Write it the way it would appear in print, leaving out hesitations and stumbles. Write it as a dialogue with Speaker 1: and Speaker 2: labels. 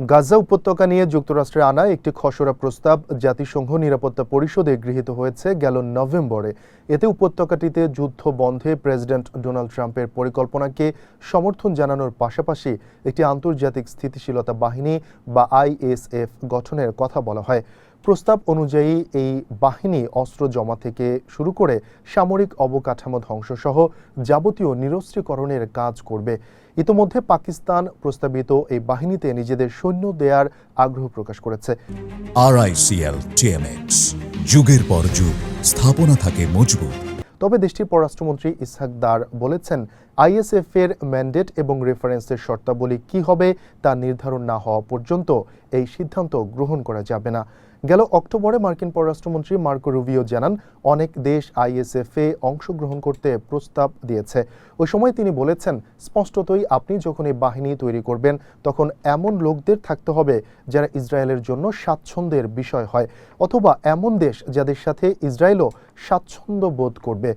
Speaker 1: গাজা উপত্যকা নিয়ে যুক্তরাষ্ট্রের আনা একটি খসড়া প্রস্তাব জাতিসংঘ নিরাপত্তা পরিষদে গৃহীত হয়েছে গেল নভেম্বরে। এতে উপত্যকাটিতে যুদ্ধ বন্ধে প্রেসিডেন্ট ডোনাল্ড ট্রাম্পের পরিকল্পনাকে সমর্থন জানানোর পাশাপাশি একটি আন্তর্জাতিক স্থিতিশীলতা বাহিনী বা আইএসএফ গঠনের কথা বলা হয়। প্রস্তাব অনুযায়ী এই বাহিনী অস্ত্র জমা থেকে শুরু করে সামরিক অবকাঠামো ধ্বংসসহ যাবতীয় নিরস্ত্রীকরণের কাজ করবে। ইতোমধ্যে পাকিস্তান প্রস্তাবিত এই বাহিনীতে নিজেদের সৈন্য দেয়ার আগ্রহ প্রকাশ করেছে।
Speaker 2: RICL TMX, যুগের পর যুগ স্থাপনা থাকে মজবুত।
Speaker 1: তবে দেশটির পররাষ্ট্রমন্ত্রী ইসহাক দার বলেছেন, আইএসএফ এর ম্যান্ডেট এবং রেফারেন্সের শর্তাবলী কি হবে তা নির্ধারণ না হওয়া পর্যন্ত এই সিদ্ধান্ত গ্রহণ করা যাবে না। গেল অক্টোবরে মার্কিন পররাষ্ট্রমন্ত্রী মার্কো রুবিও জানান, অনেক দেশ আইএসএফ এ অংশগ্রহণ করতে প্রস্তাব দিয়েছে। ওই সময় তিনি বলেছেন, স্পষ্টতই আপনি যখন এই বাহিনী তৈরি করবেন তখন এমন লোকদের থাকতে হবে যারা ইসরায়েলের জন্য স্বাচ্ছন্দ্যের বিষয় হয়, অথবা এমন দেশ যাদের সাথে ইসরায়েলও স্বাচ্ছন্দ্য বোধ করবে।